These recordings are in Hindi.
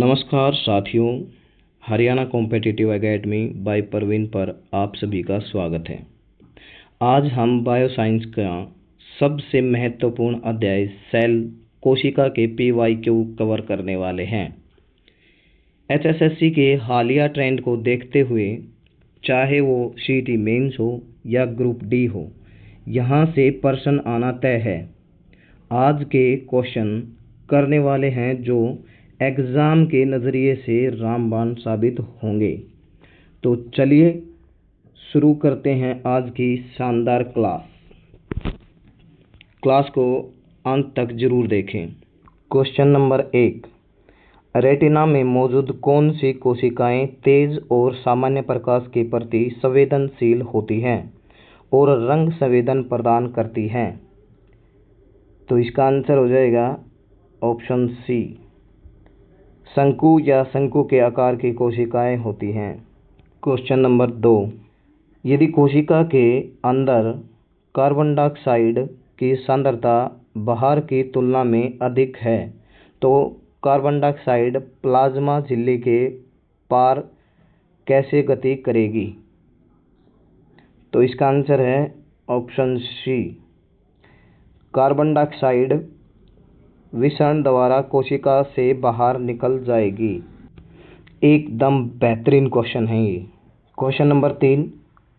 नमस्कार साथियों, Haryana competitive academy by Parveen पर आप सभी का स्वागत है। आज हम बायोसाइंस का सबसे महत्वपूर्ण अध्याय सेल कोशिका के PYQ कवर करने वाले हैं। HSSC के हालिया ट्रेंड को देखते हुए, चाहे वो CET मेंस हो या ग्रुप डी हो, यहाँ से प्रश्न आना तय है। आज के क्वेश्चन करने वाले हैं जो एग्ज़ाम के नज़रिए से रामबाण साबित होंगे। तो चलिए शुरू करते हैं आज की शानदार क्लास को अंत तक जरूर देखें। क्वेश्चन नंबर 1, रेटिना में मौजूद कौन सी कोशिकाएं तेज और सामान्य प्रकाश के प्रति संवेदनशील होती हैं और रंग संवेदन प्रदान करती हैं? तो इसका आंसर हो जाएगा ऑप्शन सी, शंकु या शंकु के आकार की कोशिकाएं होती हैं। क्वेश्चन नंबर 2, यदि कोशिका के अंदर कार्बन डाइऑक्साइड की सांद्रता बाहर की तुलना में अधिक है तो कार्बन डाइऑक्साइड प्लाज्मा झिल्ली के पार कैसे गति करेगी? तो इसका आंसर है ऑप्शन सी, कार्बन डाइऑक्साइड विसरण द्वारा कोशिका से बाहर निकल जाएगी। एकदम बेहतरीन क्वेश्चन है ये। क्वेश्चन नंबर 3,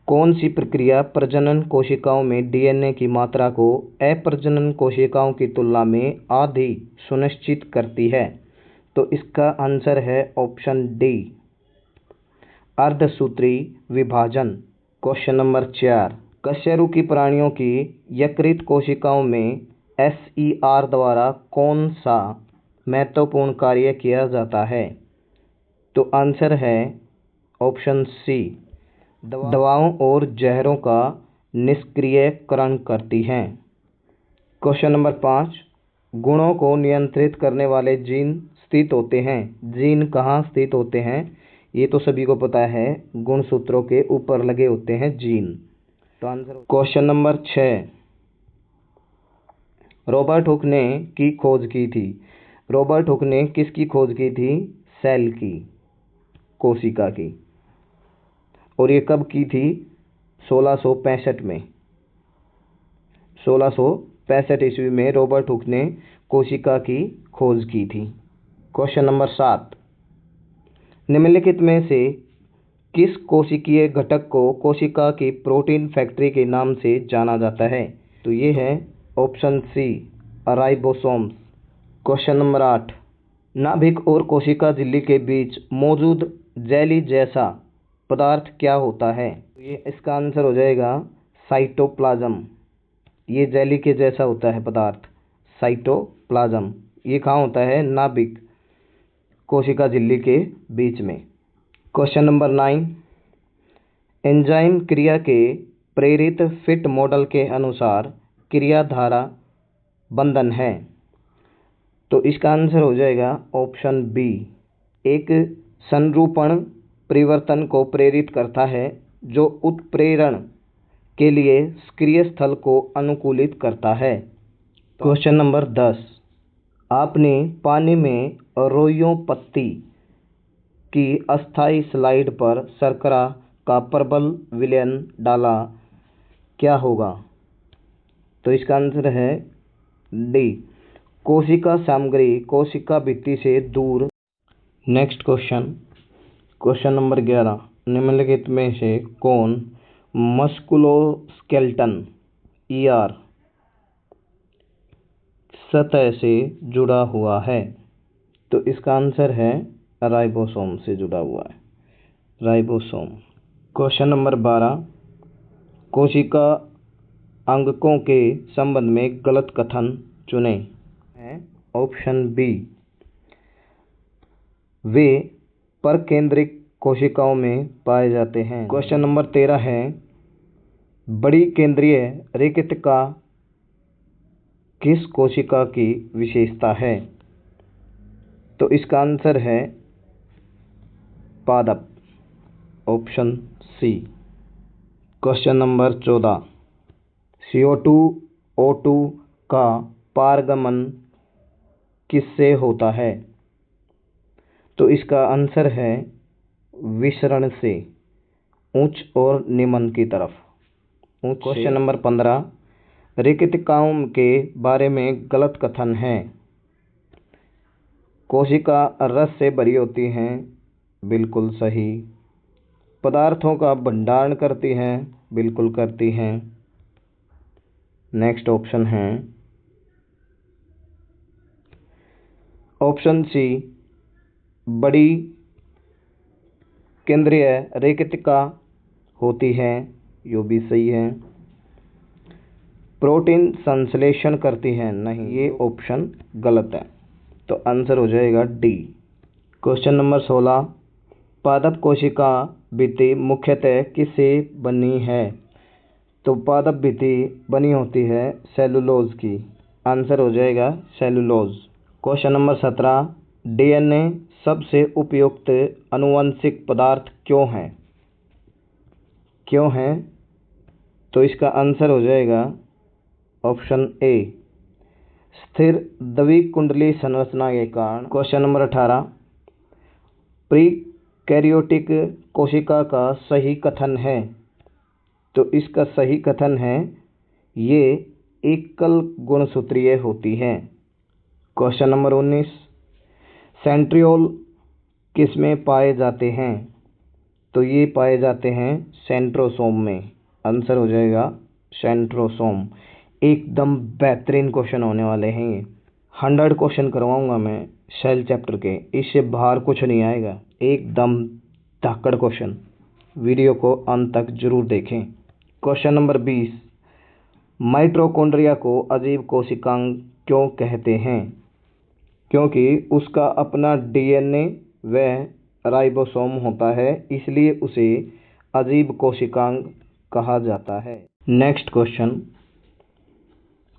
कौन सी प्रक्रिया प्रजनन कोशिकाओं में DNA की मात्रा को अप्रजनन कोशिकाओं की तुलना में आधी सुनिश्चित करती है? तो इसका आंसर है ऑप्शन डी, अर्धसूत्री विभाजन। क्वेश्चन नंबर 4, कशेरुकी प्राणियों की यकृत कोशिकाओं में SER द्वारा कौन सा महत्वपूर्ण कार्य किया जाता है? तो आंसर है ऑप्शन सी, दवाओं और जहरों का निष्क्रियकरण करती हैं। क्वेश्चन नंबर 5, गुणों को नियंत्रित करने वाले जीन स्थित होते हैं। जीन कहाँ स्थित होते हैं? ये तो सभी को पता है, गुणसूत्रों के ऊपर लगे होते हैं जीन। तो answer question number 6, Robert Hooke ने की खोज की थी। रॉबर्ट हुक ने किसकी खोज की थी? सेल की, कोशिका की। और ये कब की थी? 1665 में। 1665 ईस्वी में रॉबर्ट हुक ने कोशिका की खोज की थी। क्वेश्चन नंबर 7, निम्नलिखित में से किस कोशिकीय घटक को कोशिका की प्रोटीन फैक्ट्री के नाम से जाना जाता है? तो ये है option C, ribosomes. Question number 8, नाभिक और कोशिका झिल्ली के बीच मौजूद जेली जैसा पदार्थ क्या होता है? ये इसका आंसर हो जाएगा साइटोप्लाज्म। ये जेली के जैसा होता है पदार्थ, साइटोप्लाज्म। ये कहाँ होता है? नाभिक कोशिका झिल्ली के बीच में। क्वेश्चन नंबर 9, एंजाइम क्रिया के प्रेरित फिट मॉडल के अनुसार क्रियाधारा बंधन है। तो इसका आंसर हो जाएगा ऑप्शन बी, एक संरूपण परिवर्तन को प्रेरित करता है जो उत्प्रेरण के लिए सक्रिय स्थल को अनुकूलित करता है। क्वेश्चन नंबर 10, आपने पानी में रोइयों पत्ती की अस्थायी स्लाइड पर शर्करा का प्रबल विलयन डाला, क्या होगा? तो इसका आंसर है डी, कोशिका सामग्री कोशिका भित्ति से दूर। नेक्स्ट क्वेश्चन नंबर 11, निम्नलिखित में से कौन मस्कुलोस्केलेटन ER सतह से जुड़ा हुआ है? तो इसका आंसर है राइबोसोम से जुड़ा हुआ है, राइबोसोम। क्वेश्चन नंबर 12, कोशिका अंगकों के संबंध में गलत कथन चुनें। ऑप्शन बी, वे परकेंद्रिक कोशिकाओं में पाए जाते हैं। क्वेश्चन नंबर 13 है, बड़ी केंद्रीय रेखिका किस कोशिका की विशेषता है? तो इसका आंसर है पादप, option C. Question number 14, CO2 O2 का पारगमन किससे होता है? तो इसका आंसर है विसरण से, उच्च और निम्न की तरफ। क्वेश्चन नंबर 15, रिक्तिकाओं के बारे में गलत कथन है। कोशिका रस से भरी होती हैं, बिल्कुल सही। पदार्थों का भंडारण करती हैं, बिल्कुल करती हैं। नेक्स्ट ऑप्शन है ऑप्शन सी, बड़ी केंद्रीय रेखिका होती है, यो भी सही है। प्रोटीन संश्लेषण करती हैं, नहीं, ये ऑप्शन गलत है। तो आंसर हो जाएगा डी। क्वेश्चन नंबर 16, पादप कोशिका भित्ति मुख्यतः किससे बनी है? तो पादप भित्ति बनी होती है सेलुलोज की। आंसर हो जाएगा सेलुलोज। क्वेश्चन नंबर 17, डीएनए सबसे उपयुक्त आनुवंशिक पदार्थ क्यों है? क्यों है? तो इसका आंसर हो जाएगा ऑप्शन ए, स्थिर द्विकुंडली संरचना के कारण। क्वेश्चन नंबर 18, प्रीकैरियोटिक कोशिका का सही कथन है। तो इसका सही कथन है ये एकल गुणसूत्रीय होती है। क्वेश्चन नंबर 19, सेंट्रियोल किसमें पाए जाते हैं? तो ये पाए जाते हैं सेंट्रोसोम में। आंसर हो जाएगा सेंट्रोसोम। एकदम बेहतरीन क्वेश्चन होने वाले हैं ये। 100 क्वेश्चन करवाऊंगा मैं सेल चैप्टर के, इससे बाहर कुछ नहीं आएगा। एकदम धाकड़ क्वेश्चन। वीडियो को अंत तक जरूर देखें। क्वेश्चन नंबर 20, माइटोकॉन्ड्रिया को अजीब कोशिकांग क्यों कहते हैं? क्योंकि उसका अपना डीएनए व राइबोसोम होता है, इसलिए उसे अजीब कोशिकांग कहा जाता है। नेक्स्ट क्वेश्चन,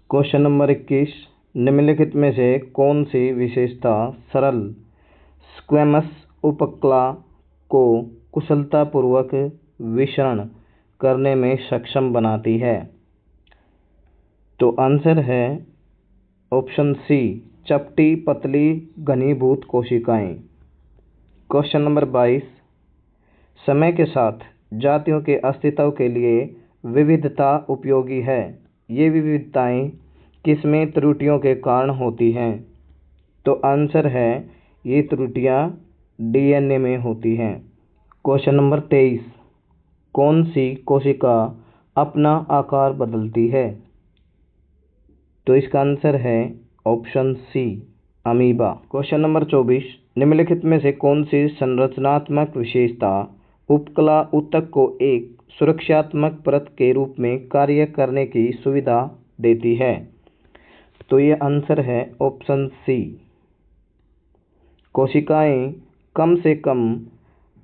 क्वेश्चन नंबर 21, निम्नलिखित में से कौन सी विशेषता सरल स्क्वैमस उपकला को कुशलतापूर्वक विसरण करने में सक्षम बनाती है? तो आंसर है ऑप्शन सी, चपटी पतली घनीभूत कोशिकाएं। क्वेश्चन नंबर 22, समय के साथ जातियों के अस्तित्व के लिए विविधता उपयोगी है। ये विविधताएं किसमें त्रुटियों के कारण होती हैं? तो आंसर है ये त्रुटियां डीएनए में होती हैं। क्वेश्चन नंबर 23, कौन सी कोशिका अपना आकार बदलती है? तो इसका आंसर है option C, amoeba. Question number 24, निम्नलिखित में से कौन सी संरचनात्मक विशेषता उपकला ऊतक को एक सुरक्षात्मक परत के रूप में कार्य करने की सुविधा देती है? तो ये आंसर है ऑप्शन सी, कोशिकाएं कम से कम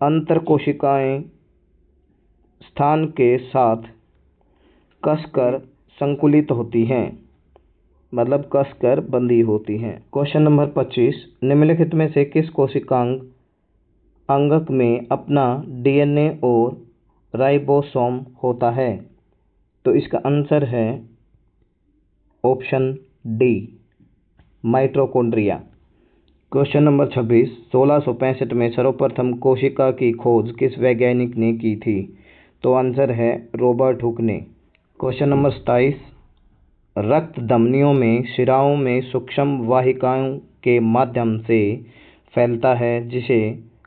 अंतर कोशिकाएं स्थान के साथ कसकर संकुलित होती हैं, मतलब कसकर बंधी होती हैं। क्वेश्चन नंबर 25, निम्नलिखित में से किस कोशिकांग अंगक में अपना डीएनए और राइबोसोम होता है? तो इसका आंसर है option D, mitochondria. Question number 26, 1665 में सर्वप्रथम कोशिका की खोज किस वैज्ञानिक ने की थी? तो आंसर है रॉबर्ट हुक ने। क्वेश्चन नंबर 27, रक्त धमनियों में शिराओं में सूक्ष्म वाहिकाओं के माध्यम से फैलता है, जिसे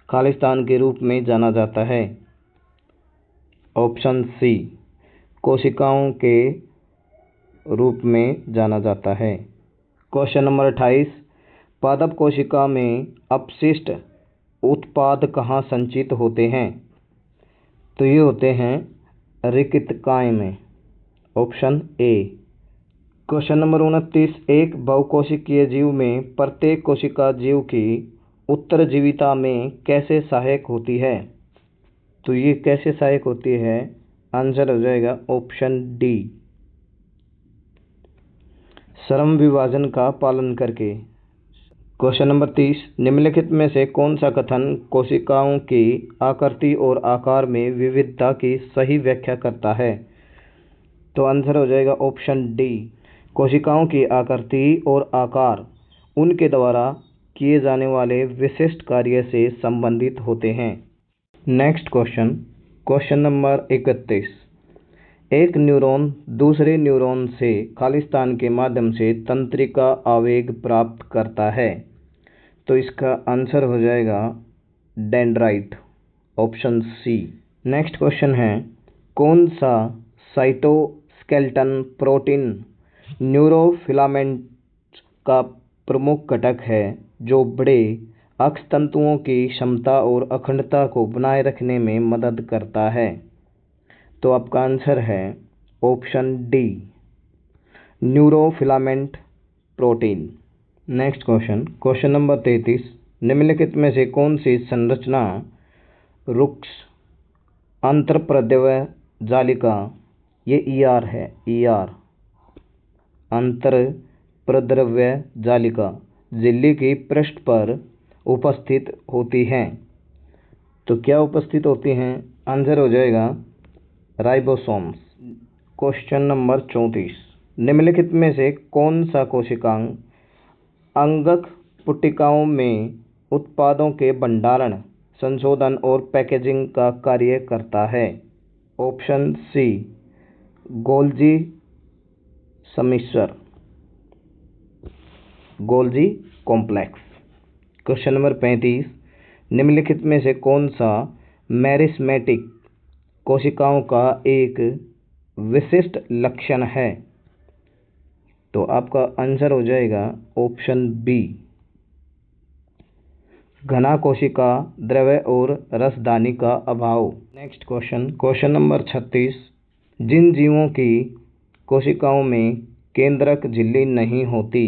खालिस्तान के रूप में जाना जाता है। ऑप्शन सी, कोशिकाओं के रूप में जाना जाता है। क्वेश्चन नंबर 28, पादप कोशिका में अपशिष्ट उत्पाद कहाँ संचित होते हैं? तो ये होते हैं रिक्तिकाएं में। Option A. क्वेश्चन नंबर 29, एक बहुकोशिकीय जीव में प्रत्येक कोशिका जीव की उत्तरजीविता में कैसे सहायक होती है? तो ये कैसे सहायक होती है? आंसर हो जाएगा ऑप्शन डी, श्रम विभाजन का पालन करके। क्वेश्चन नंबर 30, निम्नलिखित में से कौन सा कथन कोशिकाओं की आकृति और आकार में विविधता की सही व्याख्या करता है? तो आंसर हो जाएगा ऑप्शन डी, कोशिकाओं की आकृति और आकार उनके द्वारा किए जाने वाले विशिष्ट कार्य से संबंधित होते हैं। Next question number 31। एक न्यूरॉन दूसरे न्यूरॉन से खालिस्तान के माध्यम से तंत्रिका आवेग प्राप्त करता है। तो इसका आंसर हो जाएगा dendrite, option C. Next question है, कौन सा साइटोस्केलेटन प्रोटीन न्यूरोफिलामेंट्स का प्रमुख घटक है जो बड़े अक्षतंतुओं की क्षमता और अखंडता को बनाए रखने में मदद करता है? तो आपका आंसर है option D, neurofilament protein. Next question number 33। निम्नलिखित में से कौन सी संरचना रुक्ष अंतर्प्रद्रव्य जालिका, ये ईआर है, ईआर अंतर्प्रद्रव्य जालिका झिल्ली की पृष्ठ पर उपस्थित होती हैं? तो क्या उपस्थित होती हैं? आंसर हो जाएगा राइबोसोम्स। Question number 34। निम्नलिखित में से कौन सा कोशिकांग अंगक पुटिकाओं में उत्पादों के भंडारण, संशोधन और पैकेजिंग का कार्य करता है? ऑप्शन सी, गोल्जी सम्मिश्र, गोल्जी कॉम्प्लेक्स। Question number 35। निम्नलिखित में से कौन सा मेरिस्मेटिक कोशिकाओं का एक विशिष्ट लक्षण है? तो आपका आंसर हो जाएगा ऑप्शन बी, घना कोशिका द्रव्य और रसदानी का अभाव। Next question number 36। जिन जीवों की कोशिकाओं में केंद्रक झिल्ली नहीं होती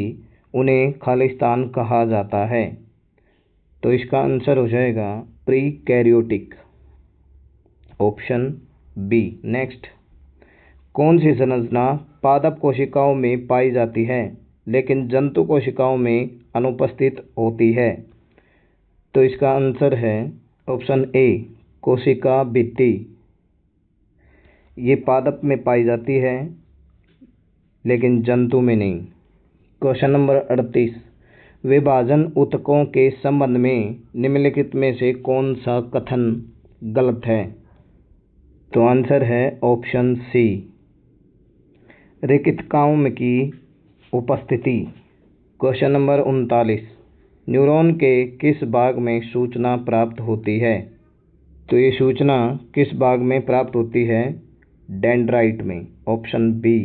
उन्हें खालिस्तान कहा जाता है? तो इसका आंसर हो जाएगा प्रीकैरियोटिक, ऑप्शन बी। नेक्स्ट, कौन सी संरचना पादप कोशिकाओं में पाई जाती है लेकिन जंतु कोशिकाओं में अनुपस्थित होती है? तो इसका आंसर है ऑप्शन ए, कोशिका भित्ति। ये पादप में पाई जाती है लेकिन जंतु में नहीं। Question number 38। विभाजन ऊतकों के संबंध में निम्नलिखित में से कौन सा कथन गलत है? तो आंसर है ऑप्शन सी, रेखिकाओं की उपस्थिति। Question number 39। न्यूरॉन के किस भाग में सूचना प्राप्त होती है? तो ये सूचना किस भाग में प्राप्त होती है? डेंड्राइट में, ऑप्शन बी।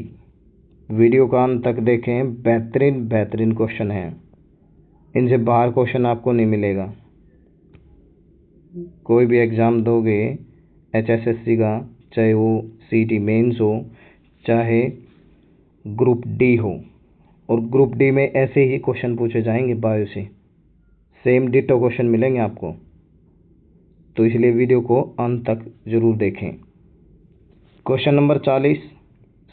वीडियो का अंत तक देखें, बेहतरीन क्वेश्चन हैं, इनसे बाहर क्वेश्चन आपको नहीं मिलेगा। कोई भी एग्ज़ाम दोगे HSSC का, चाहे वो CT मेंस हो चाहे ग्रुप डी हो, और ग्रुप डी में ऐसे ही क्वेश्चन पूछे जाएंगे बायो से, सेम डिटो क्वेश्चन मिलेंगे आपको। तो इसलिए वीडियो को अंत तक जरूर देखें। Question number 40।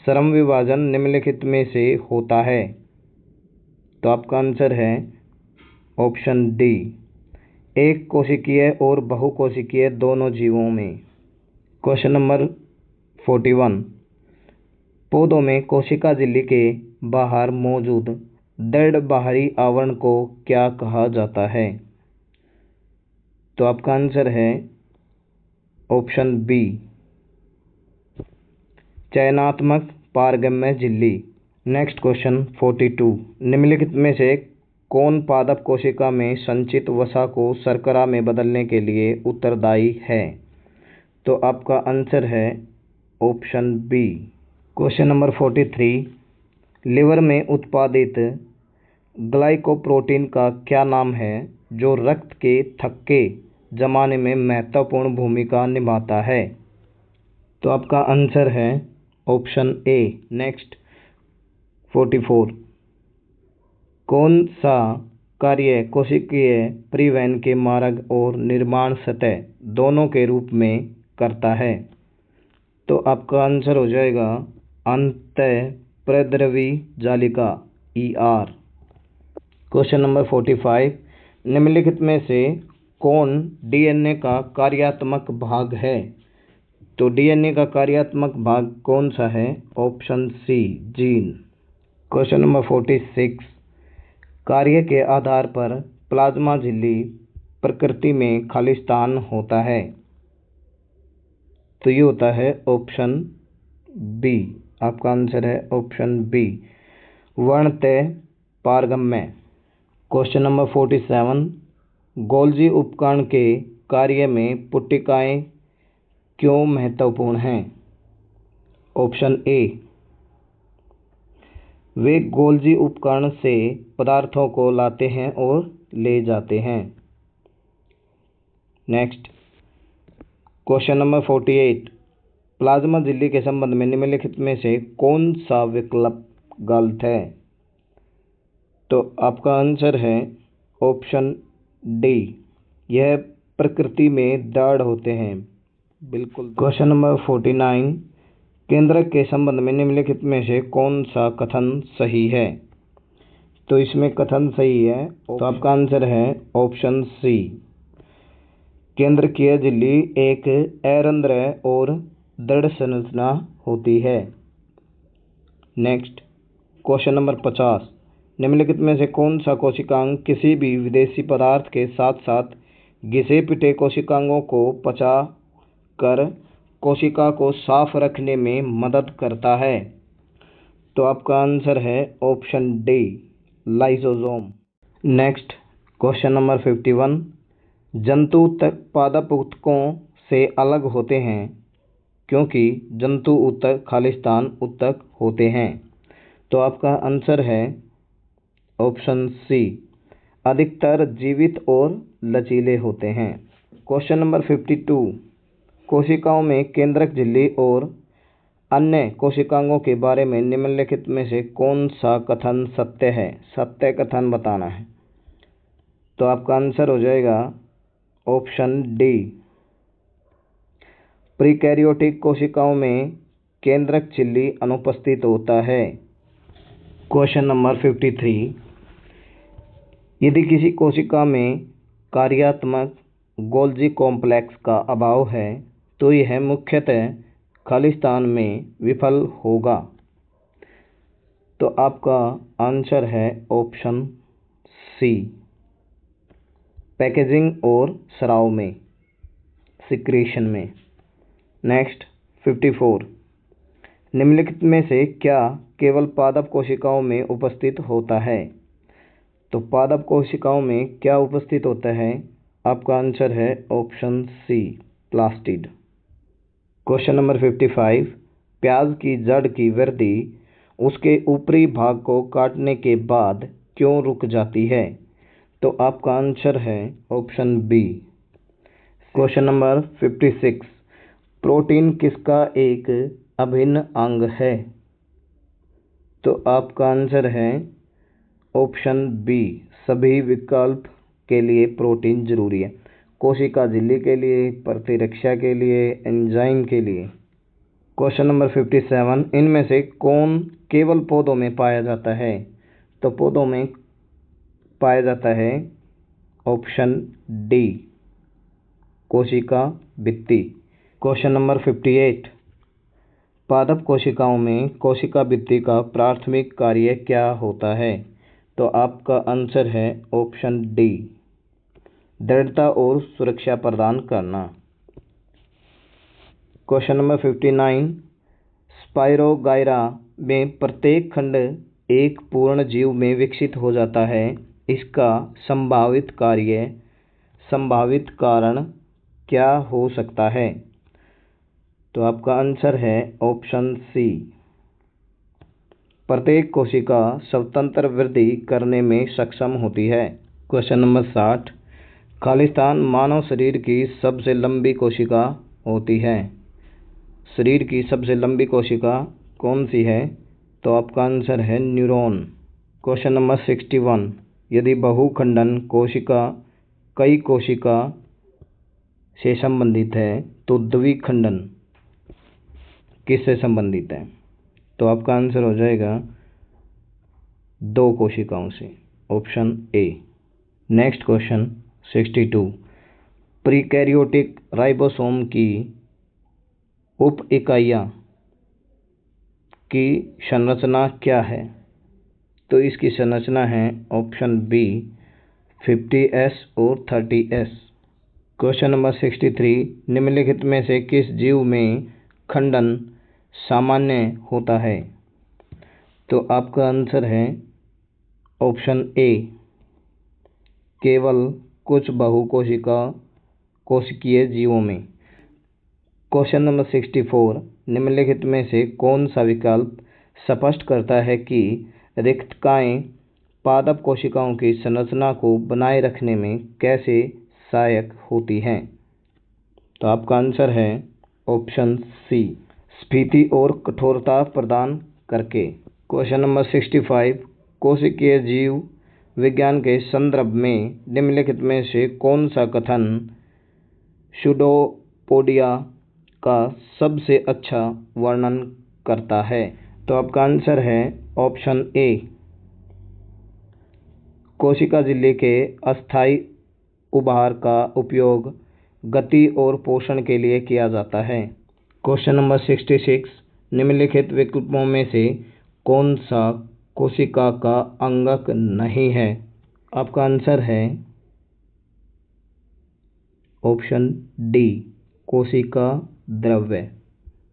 श्रम विभाजन निम्नलिखित में से होता है? तो आपका आंसर है ऑप्शन डी, एक कोशिकीय और बहुकोशिकीय दोनों जीवों में। Question number 41। पौधों में कोशिका झिल्ली के बाहर मौजूद दृढ़ बाहरी आवरण को क्या कहा जाता है? तो आपका आंसर है ऑप्शन बी, चयनात्मक पारगम्य झिल्ली। Next question 42। निम्नलिखित में से कौन पादप कोशिका में संचित वसा को शर्करा में बदलने के लिए उत्तरदायी है? तो आपका आंसर है option B. Question number 43। Liver में उत्पादित ग्लाइकोप्रोटीन का क्या नाम है जो रक्त के थक्के जमाने में महत्वपूर्ण भूमिका निभाता है? तो आपका आंसर है ऑप्शन ए। नेक्स्ट 44। कौन सा कार्य कोशिकीय परिवहन के मार्ग और निर्माण सतह दोनों के रूप में करता है? तो आपका आंसर हो जाएगा अंतःप्रद्रवी जालिका, ER। Question number 45। निम्नलिखित में से कौन DNA का कार्यात्मक भाग है? तो DNA का कार्यात्मक भाग कौन सा है? Option C, gene. Question number 46। कार्य के आधार पर प्लाज्मा झिल्ली प्रकृति में खालिस्तान होता है? तो ये होता है ऑप्शन बी। आपका आंसर है ऑप्शन बी, वर्णतः पारगम्य। क्वेश्चन नंबर 47, गोल्जी उपकरण के कार्य में पुट्टिकाएं क्यों महत्वपूर्ण हैं? ऑप्शन ए, वे गोल्जी उपकरण से पदार्थों को लाते हैं और ले जाते हैं। नेक्स्ट, क्वेश्चन नंबर 48, प्लाज्मा झिल्ली के संबंध में निम्नलिखित में से कौन सा विकल्प गलत है? तो आपका आंसर है ऑप्शन डी, यह प्रकृति में दृढ़ होते हैं। बिल्कुल। क्वेश्चन नंबर 49, केंद्रक के संबंध में निम्नलिखित में से कौन सा कथन सही है? तो इसमें कथन सही है, तो आपका आंसर है ऑप्शन सी, केंद्रकीय झिल्ली एक अरंध्र और दृढ़ संरचना होती है। नेक्स्ट, क्वेश्चन नंबर 50, निम्नलिखित में से कौन सा कोशिकांग किसी भी विदेशी पदार्थ के साथ साथ घिसे पिटे कोशिकांगों को पचा कर कोशिका को साफ रखने में मदद करता है? तो आपका आंसर है option D, lysosome. Next, question number 51, जंतु पादप ऊतकों से अलग होते हैं क्योंकि जंतु ऊतक खालिस्तान ऊतक होते हैं। तो आपका आंसर है ऑप्शन सी, अधिकतर जीवित और लचीले होते हैं। क्वेश्चन नंबर 52, कोशिकाओं में केंद्रक झिल्ली और अन्य कोशिकांगों के बारे में निम्नलिखित में से कौन सा कथन सत्य है? सत्य कथन बताना है। तो आपका आंसर हो जाएगा ऑप्शन डी, प्रीकैरियोटिक कोशिकाओं में केंद्रक झिल्ली अनुपस्थित होता है। क्वेश्चन नंबर 53, यदि किसी कोशिका में कार्यात्मक गोल्जी कॉम्प्लेक्स का अभाव है तो यह मुख्यतः खालिस्तान में विफल होगा। तो आपका आंसर है ऑप्शन सी, पैकेजिंग और स्राव में, सिक्रीशन में। नेक्स्ट, 54, निम्नलिखित में से क्या केवल पादप कोशिकाओं में उपस्थित होता है? तो पादप कोशिकाओं में क्या उपस्थित होता है? आपका आंसर है option C, plastid. Question number 55, प्याज की जड़ की वृद्धि उसके ऊपरी भाग को काटने के बाद क्यों रुक जाती है? तो आपका आंसर है option B. Question number 56, protein किसका एक अभिन्न अंग है? तो आपका आंसर है ऑप्शन बी, सभी विकल्प के लिए प्रोटीन जरूरी है, कोशिका झिल्ली के लिए, प्रतिरक्षा के लिए, एंजाइम के लिए। क्वेश्चन नंबर 57, इनमें से कौन केवल पौधों में पाया जाता है? तो पौधों में पाया जाता है ऑप्शन डी, कोशिका भित्ति। क्वेश्चन नंबर 58, पादप कोशिकाओं में कोशिका भित्ति का प्राथमिक कार्य क्या होता है? तो आपका आंसर है ऑप्शन डी, दृढ़ता और सुरक्षा प्रदान करना। क्वेश्चन नंबर 59, स्पाइरोगाइरा में प्रत्येक खंड एक पूर्ण जीव में विकसित हो जाता है, इसका संभावित कारण क्या हो सकता है? तो आपका आंसर है ऑप्शन सी, प्रत्येक कोशिका स्वतंत्र वृद्धि करने में सक्षम होती है। क्वेश्चन नंबर 60, खालिस्तान मानव शरीर की सबसे लंबी कोशिका होती है। शरीर की सबसे लंबी कोशिका कौन सी है? तो आपका आंसर है न्यूरॉन। क्वेश्चन नंबर 61, यदि बहुखंडन कोशिका कई कोशिका से संबंधित है तो द्विखंडन किससे संबंधित है? तो आपका आंसर हो जाएगा दो कोशिकाओं से, option A. Next question 62, prokaryotic ribosome की उप इकाइयाँ की संरचना क्या है? तो इसकी संरचना है ऑप्शन बी, 50s और 30s। क्वेश्चन नंबर 63, निम्नलिखित में से किस जीव में खंडन सामान्य होता है? तो आपका आंसर है ऑप्शन ए, केवल कुछ कोशिकीय जीवों में। क्वेश्चन नंबर 64, निम्नलिखित में से कौन सा विकल्प स्पष्ट करता है कि रिक्तकाएं पादप कोशिकाओं की संरचना को बनाए रखने में कैसे सहायक होती हैं? तो आपका आंसर है ऑप्शन सी, स्फीति और कठोरता प्रदान करके। क्वेश्चन नंबर 65, कोशिकीय जीव विज्ञान के संदर्भ में निम्नलिखित में से कौन सा कथन सूडोपोडिया का सबसे अच्छा वर्णन करता है? तो आपका आंसर है ऑप्शन ए, कोशिका झिल्ली के अस्थायी उभार का उपयोग गति और पोषण के लिए किया जाता है। क्वेश्चन नंबर 66, निम्नलिखित विकल्पों में से कौन सा कोशिका का अंगक नहीं है? आपका आंसर है ऑप्शन डी, कोशिका द्रव्य।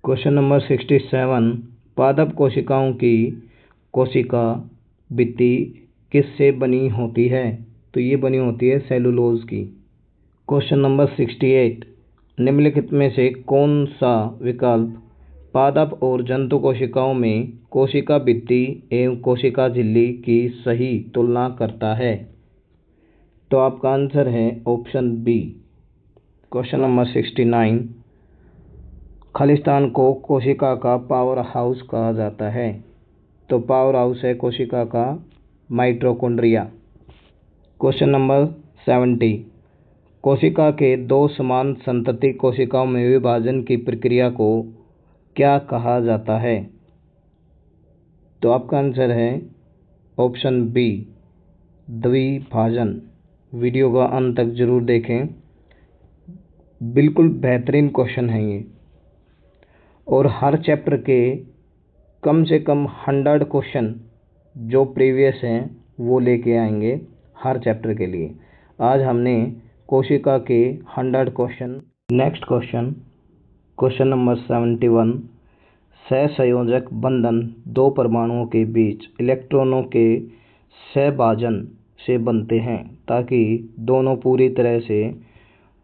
क्वेश्चन नंबर 67, पादप कोशिकाओं की कोशिका भित्ति किससे बनी होती है? तो ये बनी होती है सेलुलोज की। क्वेश्चन नंबर 68, निम्नलिखित में से कौन सा विकल्प पादप और जंतु कोशिकाओं में कोशिका भित्ति एवं कोशिका झिल्ली की सही तुलना करता है? तो आपका आंसर है ऑप्शन बी। क्वेश्चन नंबर 69, खालिस्तान को कोशिका का पावर हाउस कहा जाता है। तो पावर हाउस है कोशिका का माइटोकॉन्ड्रिया। क्वेश्चन नंबर 70, कोशिका के दो समान संतति कोशिकाओं में विभाजन की प्रक्रिया को क्या कहा जाता है? तो आपका आंसर है ऑप्शन बी, द्विभाजन। वीडियो का अंत तक जरूर देखें, बिल्कुल बेहतरीन क्वेश्चन है ये, और हर चैप्टर के कम से कम 100 क्वेश्चन जो प्रीवियस हैं वो लेके आएंगे हर चैप्टर के लिए। आज हमने कोशिका के 100 question. Next question, question number 71, सहसंयोजक बंधन दो परमाणुओं के बीच इलेक्ट्रॉनों के सहभाजन से बनते हैं ताकि दोनों पूरी तरह से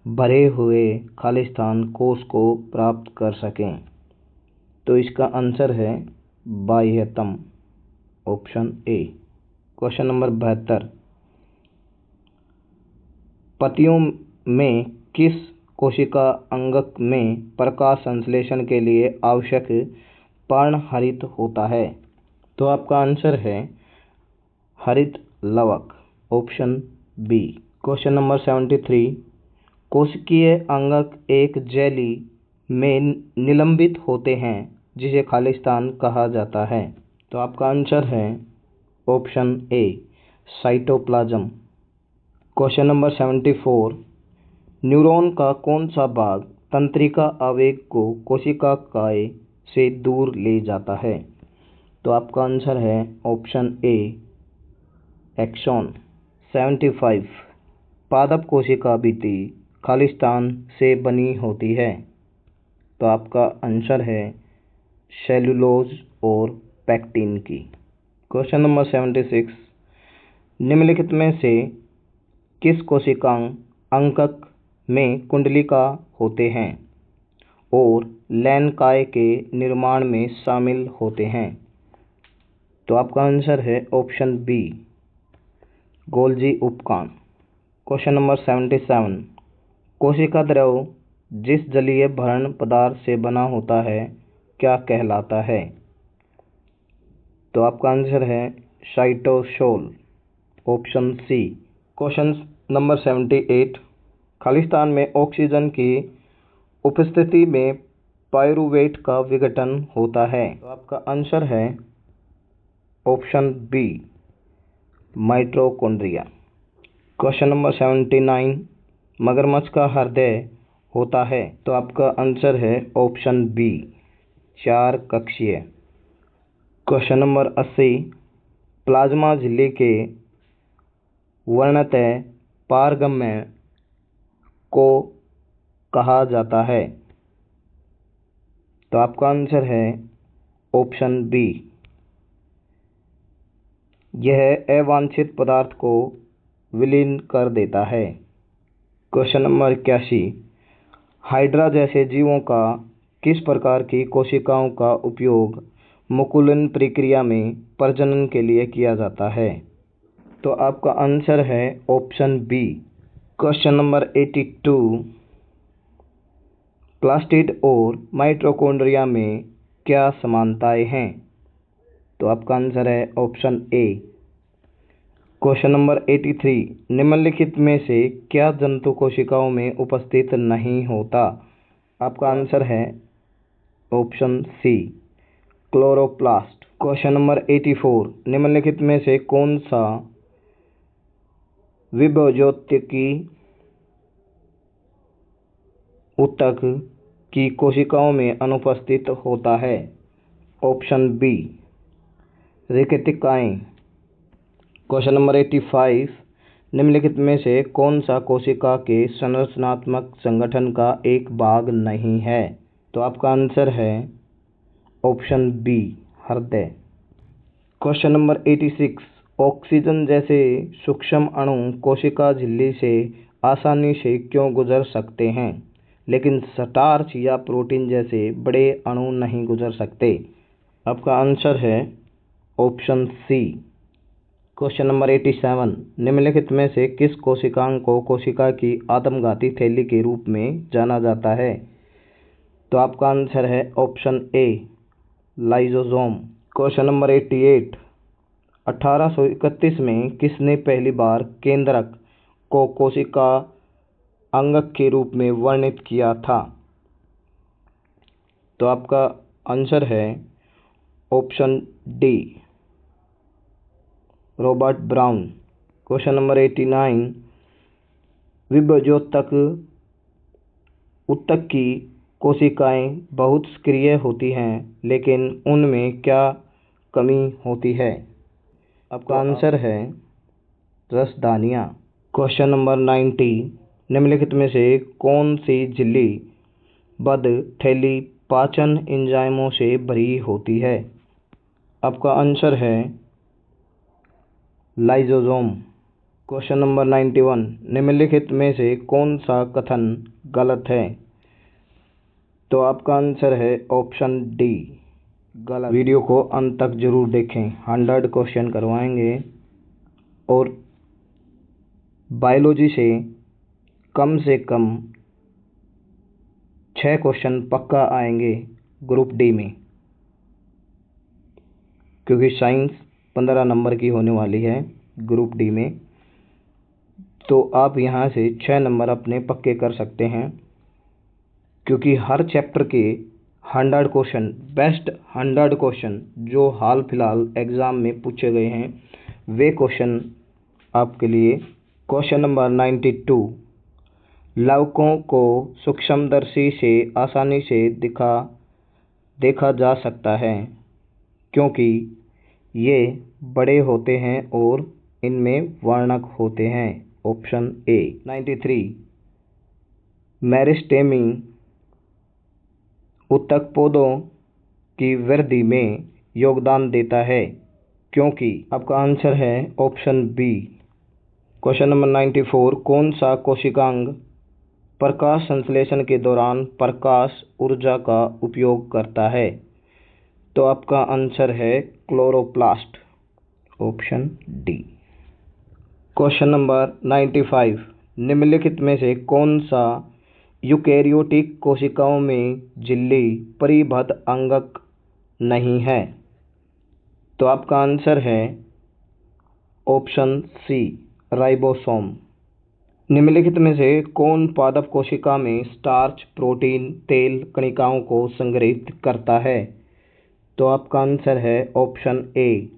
भरे हुए खालिस्तान कोश को प्राप्त कर सकें। तो इसका आंसर है बाह्यतम, ऑप्शन ए। क्वेश्चन नंबर 72, पत्तियों में किस कोशिका अंगक में प्रकाश संश्लेषण के लिए आवश्यक पर्णहरित होता है? तो आपका आंसर है हरित लवक, ऑप्शन बी। क्वेश्चन नंबर 73, कोशिकीय अंगक एक जेली में निलंबित होते हैं जिसे खालिस्तान कहा जाता है। तो आपका आंसर है option A, cytoplasm. Question number 74, neuron का कौन सा भाग तंत्रिका आवेग को कोशिका काय से दूर ले जाता है? तो आपका आंसर है ऑप्शन ए, एक्सॉन। 75, पादप कोशिका भित्ति खालिस्तान से बनी होती है। तो आपका आंसर है सेलुलोज और पैक्टिन की। क्वेश्चन नंबर 76, निम्नलिखित में से किस कोशिकांग अंकक में कुंडलिका होते हैं और लैनकाय के निर्माण में शामिल होते हैं? तो आपका आंसर है ऑप्शन बी, गोल्जी उपकांड। क्वेश्चन नंबर 77, कोशिका द्रव जिस जलीय भरण पदार्थ से बना होता है क्या कहलाता है? तो आपका आंसर है cytosol, option C. Question number 78, खालिस्तान में ऑक्सीजन की उपस्थिति में पाइरूवेट का विघटन होता है। तो आपका आंसर है option B, mitochondria. Question number 79, मगरमच्छ का हृदय होता है। तो आपका आंसर है ऑप्शन बी, 4 कक्षीय। क्वेश्चन नंबर 80, प्लाज्मा झिल्ली के वर्णतः पारगम्य को कहा जाता है? तो आपका आंसर है ऑप्शन बी। यह अवांछित पदार्थ को विलीन कर देता है। Question number 81। हाइड्रा जैसे जीवों का किस प्रकार की कोशिकाओं का उपयोग मुकुलन प्रक्रिया में प्रजनन के लिए किया जाता है? तो आपका आंसर है option B. Question number 82। Plastid और माइटोकॉन्ड्रिया में क्या समानताएं हैं? तो आपका आंसर है ऑप्शन ए। Question number 83। निम्नलिखित में से क्या जंतु कोशिकाओं में उपस्थित नहीं होता? आपका आंसर है option C, chloroplast. Question number 84। निम्नलिखित में से कौन सा विभज्योतिकी ऊतक की कोशिकाओं में अनुपस्थित होता है? ऑप्शन बी, रेखितिकाएं। Question number 85। निम्नलिखित में से कौन सा कोशिका के संरचनात्मक संगठन का एक भाग नहीं है? तो आपका आंसर है ऑप्शन बी, हृदय। Question number 86। ऑक्सीजन जैसे सूक्ष्म अणु कोशिका झिल्ली से आसानी से क्यों गुजर सकते हैं, लेकिन स्टार्च या प्रोटीन जैसे बड़े अणु नहीं गुजर सकते? आपका आंसर है ऑप्शन सी। Question number 87। निम्नलिखित में से किस कोशिकांग को कोशिका की आत्मघाती थैली के रूप में जाना जाता है? तो आपका आंसर है option A, lysosome. Question number 88। 1831 में किसने पहली बार केंद्रक को कोशिका अंगक के रूप में वर्णित किया था? तो आपका आंसर है option D, Robert brown. Question number 89। विभज्योतक ऊतक की कोशिकाएं बहुत सक्रिय होती हैं, लेकिन उनमें क्या कमी होती है? आपका आंसर है रसदानियाँ। Question number 90। निम्नलिखित में से कौन सी झिल्ली बद्ध थैली पाचन एंजाइमों से भरी होती है? आपका आंसर है लाइसोसोम। Question number 91। निम्नलिखित में से कौन सा कथन गलत है? तो आपका आंसर है ऑप्शन डी, गलत। वीडियो को अंत तक जरूर देखें, 100 क्वेश्चन करवाएंगे और बायोलॉजी से कम 6 क्वेश्चन पक्का आएंगे ग्रुप डी में, क्योंकि साइंस 15 नंबर की होने वाली है ग्रुप डी में। तो आप यहाँ से 6 नंबर अपने पक्के कर सकते हैं, क्योंकि हर चैप्टर के 100 क्वेश्चन, बेस्ट 100 क्वेश्चन जो हाल फिलहाल एग्ज़ाम में पूछे गए हैं, वे क्वेश्चन आपके लिए। Question number 92। लवकों को सूक्ष्मदर्शी से आसानी से देखा जा सकता है, क्योंकि ये बड़े होते हैं और इनमें वर्णक होते हैं। Option A. 93। मेरिस्टेमी ऊतक पौधों की वृद्धि में योगदान देता है, क्योंकि आपका आंसर है ऑप्शन बी। Question number 94। कौन सा कोशिकांग प्रकाश संश्लेषण के दौरान प्रकाश ऊर्जा का उपयोग करता है? तो आपका आंसर है chloroplast, option D. Question number 95। निम्नलिखित में से कौन सा यूकेरियोटिक कोशिकाओं में झिल्ली परिबद्ध अंगक नहीं है? तो आपका आंसर है ऑप्शन सी, राइबोसोम। निम्नलिखित में से कौन पादप कोशिका में स्टार्च, प्रोटीन, तेल कणिकाओं को संग्रहित करता है? तो आपका आंसर है option A,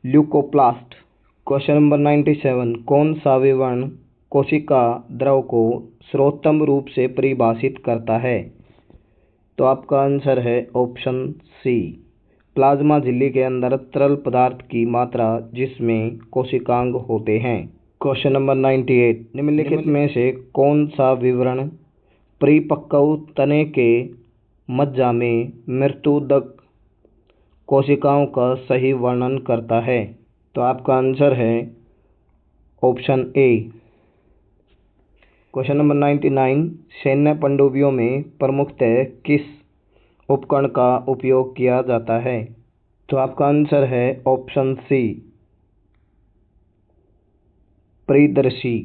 leucoplast. Question number 97। कौन सा विवरण कोशिका द्रव को सर्वोत्तम रूप से परिभाषित करता है? तो आपका आंसर है ऑप्शन सी, प्लाज्मा झिल्ली के अंदर तरल पदार्थ की मात्रा जिसमें कोशिकांग होते हैं। क्वेश्चन नंबर 98, निम्नलिखित में से कौन सा विवरण परिपक्व तने के मज्जा में मृत्युदक कोशिकाओं का सही वर्णन करता है? तो आपका आंसर है ऑप्शन ए। क्वेश्चन नंबर 99, सैन्य पनडुब्बियों में प्रमुखतः किस उपकरण का उपयोग किया जाता है? तो आपका आंसर है ऑप्शन सी, परिदर्शी,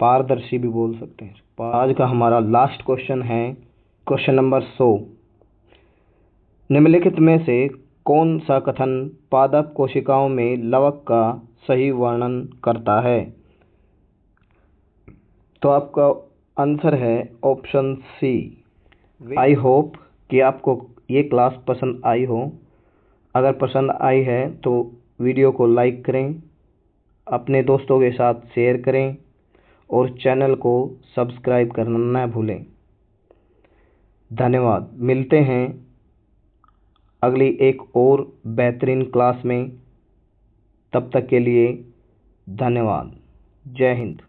पारदर्शी भी बोल सकते हैं। आज का हमारा लास्ट क्वेश्चन है क्वेश्चन नंबर 100, निम्नलिखित में से कौन सा कथन पादप कोशिकाओं में लवक का सही वर्णन करता है? तो आपका आंसर है ऑप्शन सी। आई होप कि आपको ये क्लास पसंद आई हो। अगर पसंद आई है तो वीडियो को लाइक करें, अपने दोस्तों के साथ शेयर करें और चैनल को सब्सक्राइब करना न भूलें। धन्यवाद। मिलते हैं अगली एक और बेहतरीन क्लास में। तब तक के लिए धन्यवाद। जय हिंद।